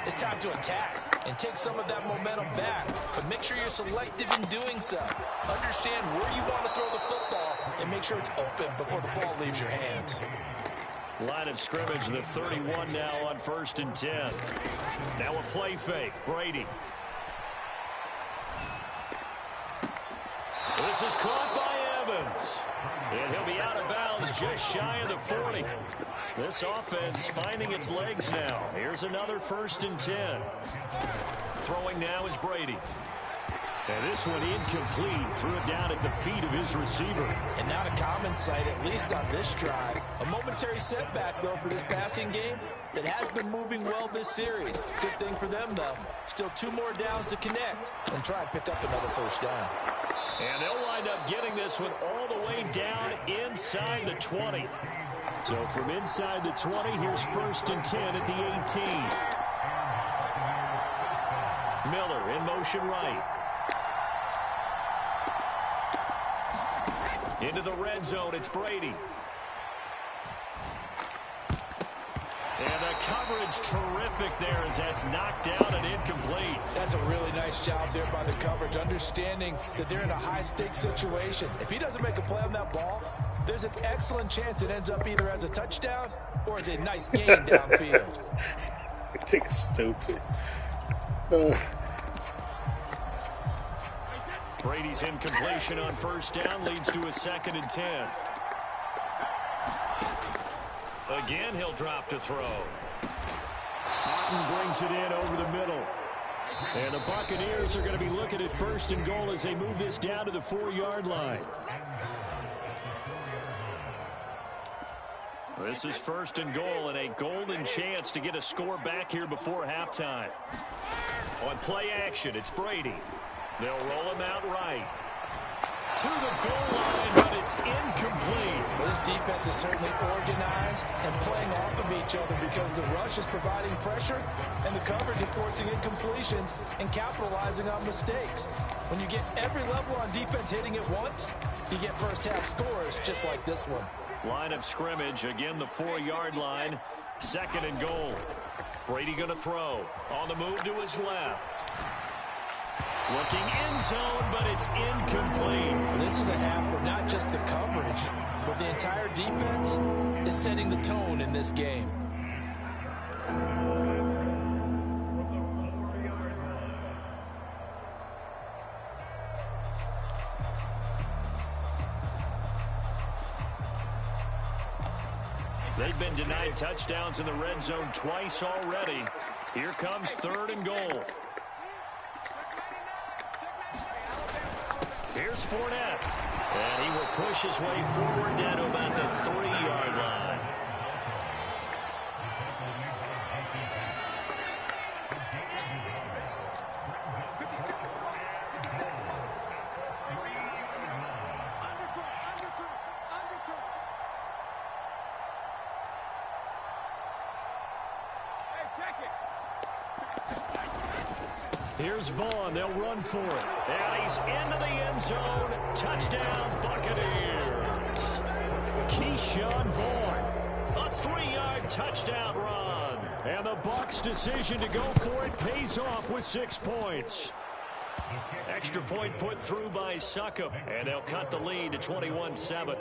it's time to attack and take some of that momentum back. But make sure you're selective in doing so. Understand where you want to throw the football and make sure it's open before the ball leaves your hands. Line of scrimmage, the 31 now on 1st and 10. Now a play fake. Brady. This is caught by Evans. And he'll be out of bounds just shy of the 40. This offense finding its legs now. Here's another 1st and 10. Throwing now is Brady. And this one incomplete. Threw it down at the feet of his receiver. And not a common sight, at least on this drive. A momentary setback, though, for this passing game that has been moving well this series. Good thing for them, though. Still 2 more downs to connect and try and pick up another 1st down. And they'll wind up getting this one all the way down inside the 20. So from inside the 20, here's 1st and 10 at the 18. Miller in motion right. Into the red zone, it's Brady. And the coverage terrific there as that's knocked down and incomplete. That's a really nice job there by the coverage, understanding that they're in a high-stakes situation. If he doesn't make a play on that ball, there's an excellent chance it ends up either as a touchdown or as a nice gain downfield. I think it's stupid. Brady's incompletion on 1st down leads to a 2nd and 10. Again, he'll drop to throw. Martin brings it in over the middle. And the Buccaneers are going to be looking at 1st and goal as they move this down to the 4-yard line. This is 1st and goal and a golden chance to get a score back here before halftime. On play action, it's Brady. They'll roll him out right. To the goal line, but it's incomplete. Well, this defense is certainly organized and playing off of each other because the rush is providing pressure and the coverage is forcing incompletions and capitalizing on mistakes. When you get every level on defense hitting at once, you get first half scores just like this one. Line of scrimmage, again the 4-yard line. 2nd and goal. Brady going to throw. On the move to his left. Looking end zone, but it's incomplete. This is a half where not just the coverage, but the entire defense is setting the tone in this game. They've been denied touchdowns in the red zone twice already. Here comes 3rd and goal. Here's Fournette. And he will push his way forward down to about the 3-yard line. Here's Vaughn. They'll run for it. And he's into the end zone. Touchdown, Buccaneers. Keyshawn Vaughn. A 3-yard touchdown run. And the Bucs' decision to go for it pays off with 6 points. Extra point put through by Succop. And they'll cut the lead to 21-7.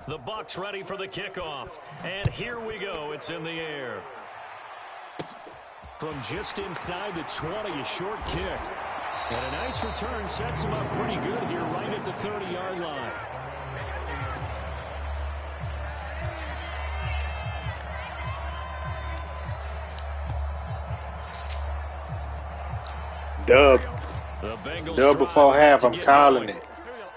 The Bucs ready for the kickoff. And here we go. It's in the air. From just inside the 20, a short kick. And a nice return sets him up pretty good here right at the 30-yard line. Dub. The Bengals Dub before half. to I'm get calling going. it.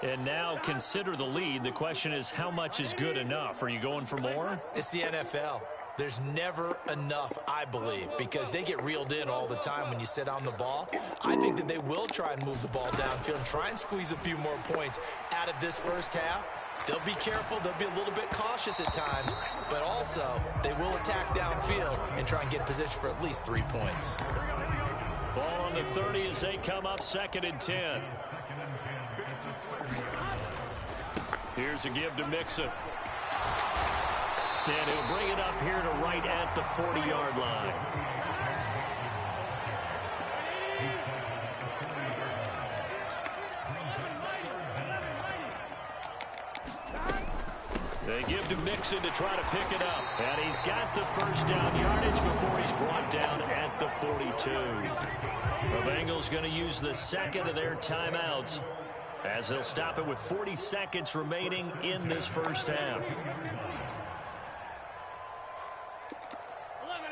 And now consider the lead. The question is, how much is good enough? Are you going for more? It's the NFL. There's never enough, I believe, because they get reeled in all the time when you sit on the ball. I think that they will try and move the ball downfield and try and squeeze a few more points out of this first half. They'll be careful. They'll be a little bit cautious at times, but also they will attack downfield and try and get in position for at least 3 points. Ball on the 30 as they come up 2nd and 10. Here's a give to Mixon. And he'll bring it up here to right at the 40-yard line. They give to Mixon to try to pick it up. And he's got the first down yardage before he's brought down at the 42. The Bengals going to use the second of their timeouts as they'll stop it with 40 seconds remaining in this first half. 11.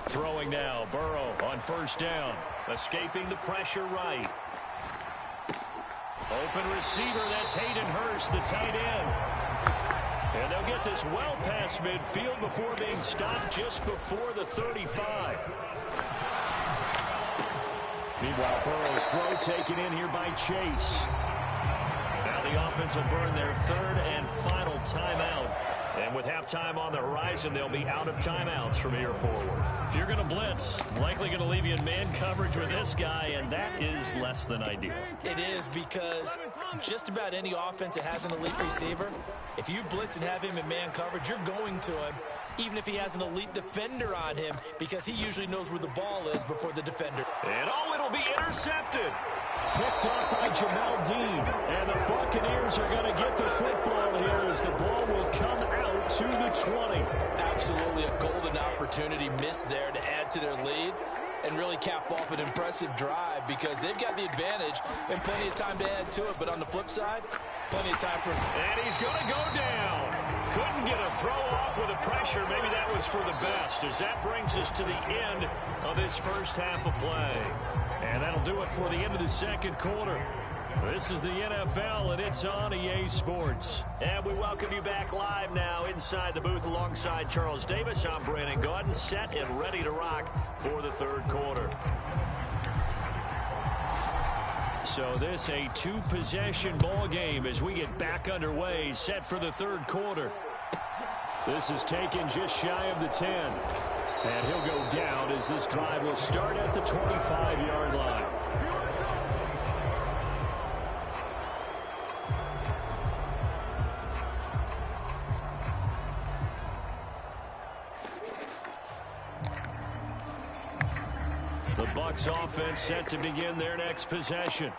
Throwing now, Burrow on first down. Escaping the pressure right. Open receiver, that's Hayden Hurst, the tight end. And they'll get this well past midfield before being stopped just before the 35. Meanwhile, Burrow's throw taken in here by Chase. Now the offense will burn their 3rd and final timeout. And with halftime on the horizon, they'll be out of timeouts from here forward. If you're going to blitz, likely going to leave you in man coverage with this guy, and that is less than ideal. It is, because just about any offense that has an elite receiver, if you blitz and have him in man coverage, you're going to him, even if he has an elite defender on him, because he usually knows where the ball is before the defender. And it'll be intercepted. Picked off by Jamel Dean. And the Buccaneers are going to get the football here as the ball will come out to the 20. Absolutely a golden opportunity missed there to add to their lead and really cap off an impressive drive, because they've got the advantage and plenty of time to add to it. But on the flip side, plenty of time for... And he's going to go down. Couldn't get a throw off with the pressure. Maybe that was for the best, as that brings us to the end of this first half of play. And that'll do it for the end of the second quarter. This is the NFL, and it's on EA Sports. And we welcome you back live now inside the booth alongside Charles Davis. I'm Brandon Gaudin, set and ready to rock for the third quarter. So this a 2-possession ball game as we get back underway, set for the third quarter. This is taken just shy of the 10. And he'll go down as this drive will start at the 25-yard line. The Bucs offense set to begin their next possession.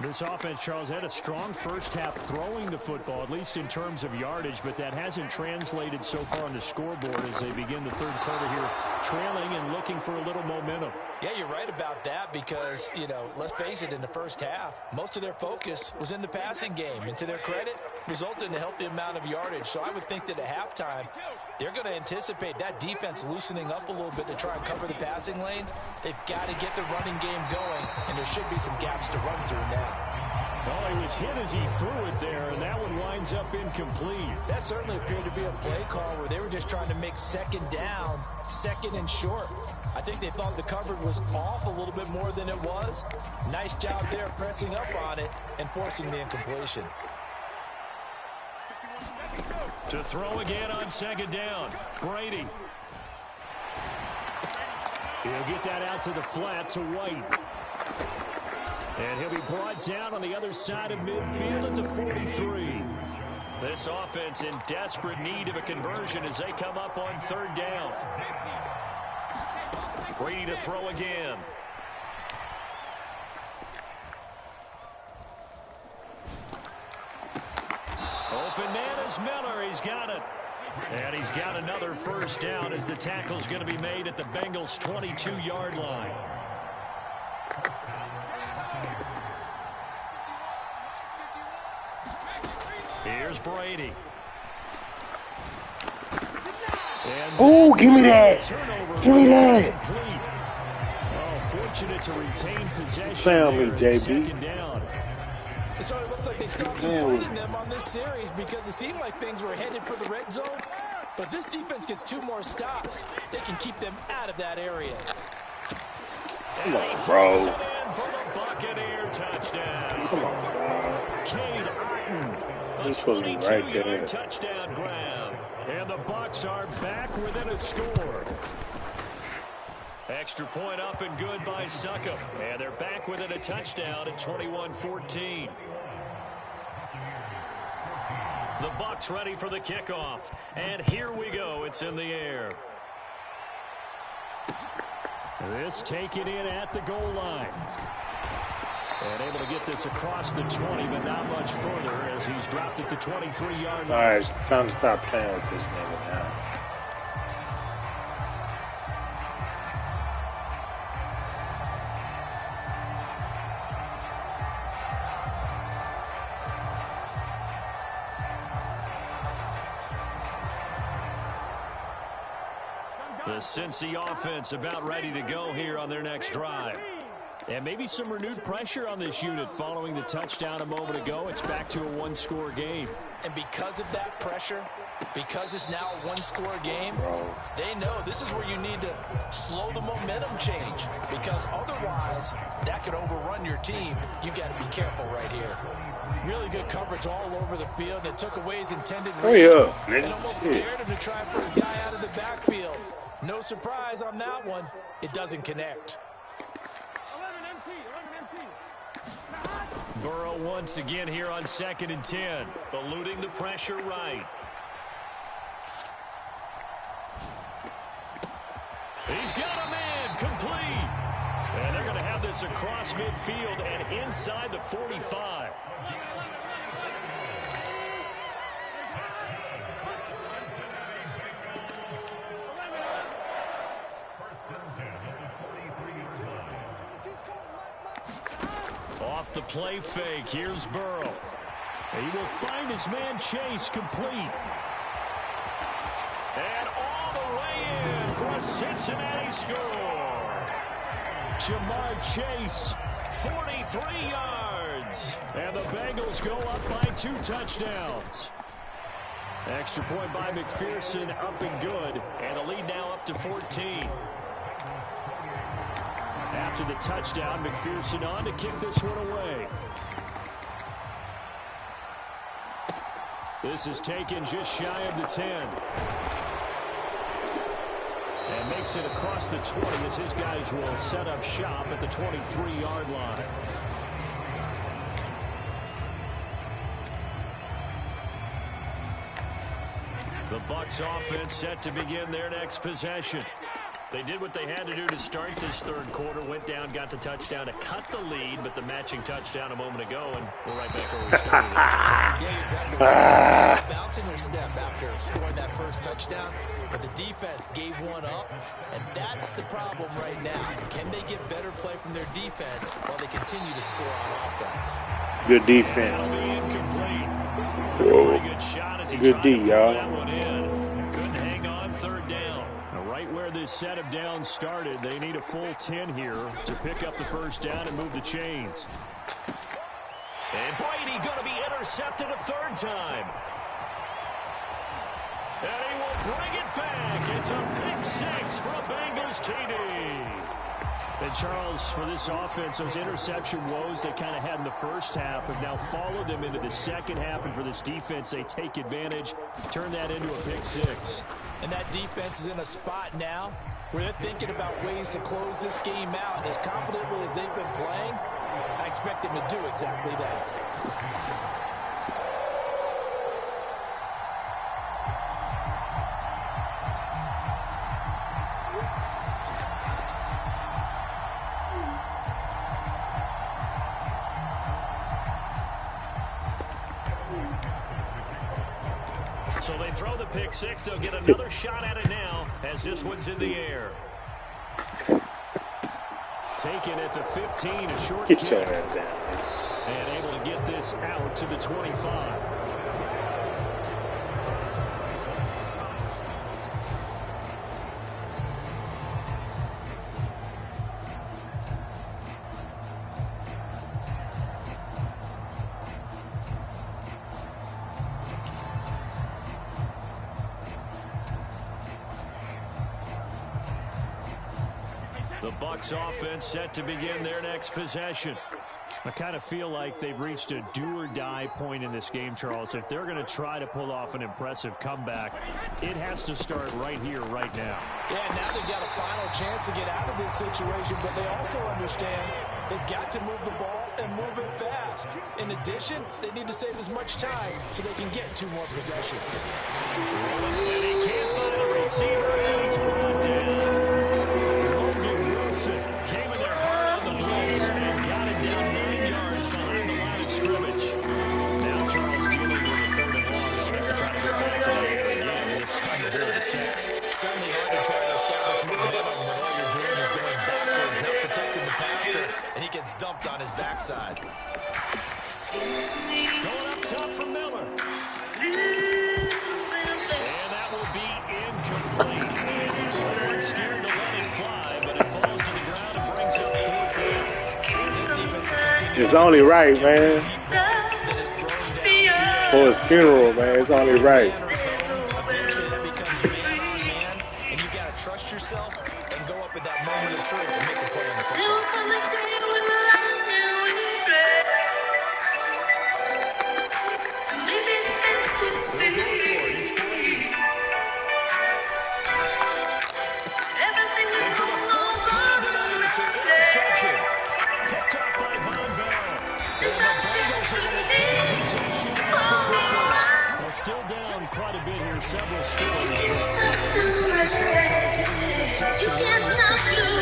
This offense, Charles, had a strong first half throwing the football, at least in terms of yardage, but that hasn't translated so far on the scoreboard as they begin the third quarter here, trailing and looking for a little momentum. Yeah, you're right about that because, you know, let's face it, in the first half, most of their focus was in the passing game. And to their credit, resulted in a healthy amount of yardage. So I would think that at halftime, they're going to anticipate that defense loosening up a little bit to try and cover the passing lanes. They've got to get the running game going, and there should be some gaps to run through now. Well, he was hit as he threw it there, and that one winds up incomplete. That certainly appeared to be a play call where they were just trying to make second down, second and short. I think they thought the coverage was off a little bit more than it was. Nice job there pressing up on it and forcing the incompletion. To throw again on second down, Brady. He'll get that out to the flat to White. And he'll be brought down on the other side of midfield at the 43. This offense in desperate need of a conversion as they come up on third down. Brady to throw again. Open man is Miller. He's got it. And he's got another first down as the tackle's going to be made at the Bengals' 22-yard line. Here's Brady. Oh, give me that. Give me that. Oh, fortunate to retain possession. Found me, JB. Second down. It sort of looks like they stopped supporting them on this series because it seemed like things were headed for the red zone. But if this defense gets 2 more stops, they can keep them out of that area. Come on, bro. For the Buccaneer touchdown. Come on, bro. Cade Otton. He's supposed to be right there. Touchdown grab. And the Bucs are back within a score. Extra point up and good by Succop. And they're back within a touchdown at 21-14. The Bucs ready for the kickoff. And here we go. It's in the air. This taken in at the goal line. And able to get this across the 20, but not much further as he's dropped it to 23-yard line. All right, it's time to stop playing with this nigga now. The Cincy offense about ready to go here on their next drive. And maybe some renewed pressure on this unit following the touchdown a moment ago. It's back to a 1-score game. And because of that pressure, because it's now a 1-score game, they know this is where you need to slow the momentum change. Because otherwise, that could overrun your team. You've got to be careful right here. Really good coverage all over the field. It took away his intended Hurry up, and nigga. almost dared him to try for his guy out of the backfield. No surprise on that one. It doesn't connect. 11 MT. Burrow once again here on 2nd and 10. Eluding the pressure right. He's got a man complete. And they're going to have this across midfield and inside the 45. Off the play fake, here's Burrow. He will find his man Chase complete. And all the way in for a Cincinnati score. Jamar Chase. 43 yards. And the Bengals go up by 2 touchdowns. Extra point by McPherson, up and good. And the lead now up to 14. After the touchdown, McPherson on to kick this one away. This is taken just shy of the 10. And makes it across the 20 as his guys will set up shop at the 23-yard line. The Bucs offense set to begin their next possession. They did what they had to do to start this third quarter. Went down, got the touchdown to cut the lead, but the matching touchdown a moment ago, and we're right back where we started. Yeah, exactly. Right. Bouncing their step after scoring that first touchdown, but the defense gave one up, and that's the problem right now. Can they get better play from their defense while they continue to score on offense? Good defense. Pretty good shot as he Good D, y'all. that one in. Couldn't hang on third down. Now, right where this set of downs started, they need a full 10 here to pick up the first down and move the chains. And Brady going to be intercepted a third time. And he will bring it back. It's a pick six for a Bengals TD. And Charles, for this offense, those interception woes they kind of had in the first half have now followed them into the second half. And for this defense, they take advantage, turn that into a pick six. And that defense is in a spot now where they're thinking about ways to close this game out. And as confidently as they've been playing, I expect them to do exactly that. So they throw the pick six. They'll get another shot at it now as this one's in the air. Taken at the 15, a short Get kick. your ass down. And able to get this out to the 25. The Bucs offense set to begin their next possession. I kind of feel like they've reached a do-or-die point in this game, Charles. If they're going to try to pull off an impressive comeback, it has to start right here, right now. Yeah, now they've got a final chance to get out of this situation, but they also understand they've got to move the ball and move it fast. In addition, they need to save as much time so they can get 2 more possessions. And he can't find a receiver, and he's brought down. Logan Wilson came in there hard on the blitz and got it down 9 yards behind the line of scrimmage. Now Charles dealing with a 3rd and long. They'll have to try to get back to the air again. This time to hold the set. Certainly hard to try to establish momentum when all you're doing is going backwards, not protecting the passer, and he gets dumped on his backside. Going up top for Miller. And that will be incomplete. We're scared to let it fly, but it falls to the ground and brings up 4th down. This defense is continuing It's only right, man. that is thrown down. For his funeral, man. It's only right. Eventually that becomes man on man, and you got to trust yourself and go up at that moment of truth and make a play on the football. Still down quite a bit here, several scores. Inside the stretch, getting the interception.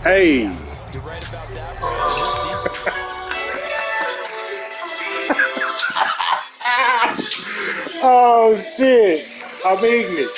Hey. You're right about that, Brad. This defense Oh, shit. I'm ignorant.